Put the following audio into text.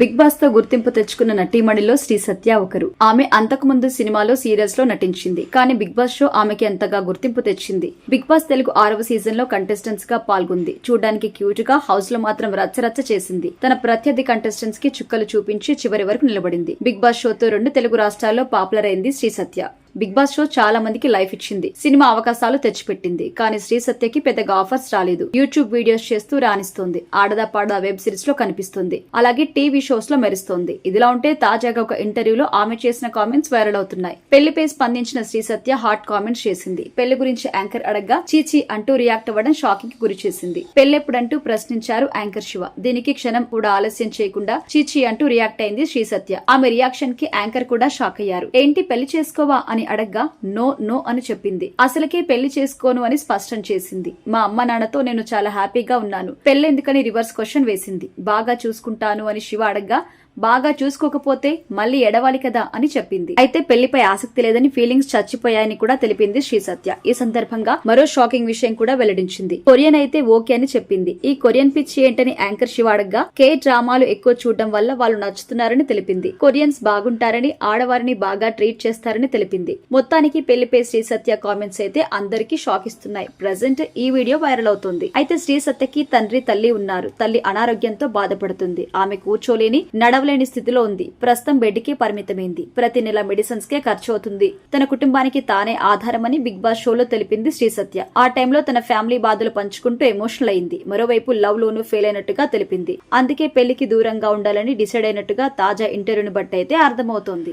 Big boss తో గుర్తింపు తెచ్చుకున్న నటీమణిలో శ్రీ సత్య ఒకరు. ఆమె అంతకుముందు సినిమాలో, సీరియల్స్ లో నటించింది. కానీ బిగ్ బాస్ షో ఆమెకి ఎంతగా గుర్తింపు తెచ్చింది. బిగ్ బాస్ తెలుగు 6వ సీజన్ లో కంటెస్టెంట్స్ గా పాల్గొంది. చూడడానికి క్యూట్ గా, హౌస్ లో మాత్రం రచ్చరచ్చ చేసింది. తన ప్రత్యర్థి కంటెస్టెంట్స్ కి చుక్కలు చూపించి చివరి వరకు నిలబడింది. బిగ్ బాస్ షోతో 2 తెలుగు రాష్ట్రాల్లో పాపులర్ అయింది శ్రీ సత్య. బిగ్ బాస్ షో చాలా మందికి లైఫ్ ఇచ్చింది. సినిమా అవకాశాలు తెచ్చిపెట్టింది. కానీ శ్రీ సత్యకి పెద్దగా ఆఫర్స్ రాలేదు. యూట్యూబ్ వీడియోస్ చేస్తూ రాణిస్తోంది. ఆడదా పాడదా వెబ్ సిరీస్ లో కనిపిస్తుంది. అలాగే టీవీ షోస్ లో మెరుస్తోంది. ఇదిలా ఉంటే తాజాగా ఒక ఇంటర్వ్యూలో ఆమె చేసిన కామెంట్స్ వైరల్ అవుతున్నాయి. పెళ్లిపై స్పందించిన శ్రీ సత్య హాట్ కామెంట్స్ చేసింది. పెళ్లి గురించి యాంకర్ అడగ్గా చీచీ అంటూ రియాక్ట్ అవ్వడం షాకింగ్ కి గురి చేసింది. పెళ్లెప్పుడంటూ ప్రశ్నించారు యాంకర్ శివ. దీనికి క్షణం కూడా ఆలస్యం చేయకుండా చీచీ అంటూ రియాక్ట్ అయింది శ్రీ సత్య. ఆమె రియాక్షన్ కి యాంకర్ కూడా షాక్ అయ్యారు. ఏంటి పెళ్లి చేసుకోవా అని అడగ్గా నో నో అని చెప్పింది. అసలుకే పెళ్లి చేసుకోను అని స్పష్టం చేసింది. మా అమ్మ నాన్నతో నేను చాలా హ్యాపీగా ఉన్నాను. పెళ్లెందుకని రివర్స్ క్వశ్చన్ వేసింది. బాగా చూసుకుంటాను అని శివ అడగ్గా బాగా చూసుకోకపోతే మళ్లీ ఎడవాలి కదా అని చెప్పింది. అయితే పెళ్లిపై ఆసక్తి లేదని, ఫీలింగ్స్ చచ్చిపోయాయని కూడా తెలిపింది శ్రీ సత్య. ఈ సందర్భంగా మరో షాకింగ్ విషయం కూడా వెల్లడించింది. కొరియన్ అయితే ఓకే అని చెప్పింది. ఈ కొరియన్ పిచ్చి ఏంటని యాంకర్ శివ అడగ్గా కే డ్రామాలు ఎక్కువ చూడడం వల్ల వాళ్ళు నచ్చుతున్నారని తెలిపింది. కొరియన్స్ బాగుంటారని, ఆడవారిని బాగా ట్రీట్ చేస్తారని తెలిపింది. మొత్తానికి పెళ్లిపై శ్రీ సత్య కామెంట్స్ అయితే అందరికీ షాక్ ఇస్తున్నాయి. ప్రజెంట్ ఈ వీడియో వైరల్ అవుతుంది. అయితే శ్రీ సత్యకి తండ్రి, తల్లి ఉన్నారు. తల్లి అనారోగ్యంతో బాధపడుతుంది. ఆమె కూర్చోలేని, నడవలేని స్థితిలో ఉంది. ప్రస్తుతం బెడ్ కి పరిమితమైంది. ప్రతి నెల మెడిసిన్స్ కే ఖర్చు అవుతుంది. తన కుటుంబానికి తానే ఆధారమని బిగ్ బాస్ షోలో తెలిపింది శ్రీ సత్య. ఆ టైంలో తన ఫ్యామిలీ బాధలు పంచుకుంటూ ఎమోషనల్ అయింది. మరోవైపు లవ్ లోను ఫెయిల్ అయినట్టుగా తెలిపింది. అందుకే పెళ్లికి దూరంగా ఉండాలని డిసైడ్ అయినట్టుగా తాజా ఇంటర్వ్యూని బట్టి అయితే అర్థమవుతోంది.